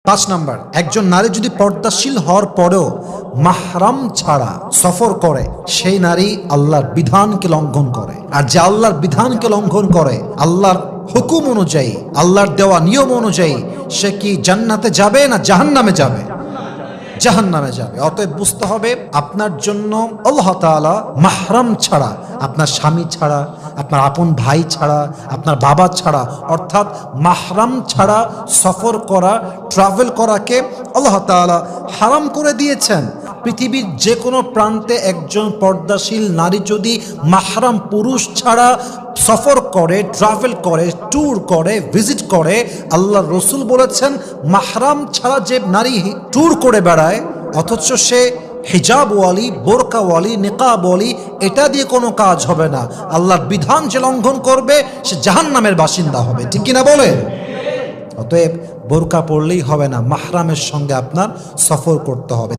5 number, একজন নারী যদি পর্দাশীল হওয়ার পরেও মাহরাম ছাড়া সফর করে, সেই নারী আল্লাহর বিধানকে লঙ্ঘন করে। আর যে আল্লাহর বিধানকে লঙ্ঘন করে, আল্লাহর হুকুম অনুযায়ী, আল্লাহর দেওয়া নিয়ম অনুযায়ী, সে কি জান্নাতে যাবে না জাহান্নামে যাবে? জাহান্নামে যাবে। অতএব বুঝতে হবে, আপনার জন্য আল্লাহ তাআলা মাহরাম ছাড়া, আপনার স্বামী ছাড়া, আপনার আপন ভাই ছাড়া, আপনার বাবা ছাড়া, অর্থাৎ মাহরাম ছাড়া সফর করা, ট্রাভেল করাকে আল্লাহ তাআলা হারাম করে দিয়েছেন। পৃথিবীর যে কোনো প্রান্তে একজন পর্দাশীল নারী যদি মাহরাম পুরুষ ছাড়া সফর করে, ট্রাভেল করে, ট্যুর করে, ভিজিট করে, আল্লাহর রসুল বলেছেন মাহরাম ছাড়া যে নারী ট্যুর করে বেড়ায়, অথচ সে হিজাবওয়ালি, বোরকাওয়ালি, নিকাবওয়ালি, এটা দিয়ে কোনো কাজ হবে না। আল্লাহর বিধান যে লঙ্ঘন করবে সে জাহান্নামের বাসিন্দা হবে। ঠিক কিনা বলে? অতএব বোরকা পড়লেই হবে না, মাহরামের সঙ্গে আপনার সফর করতে হবে।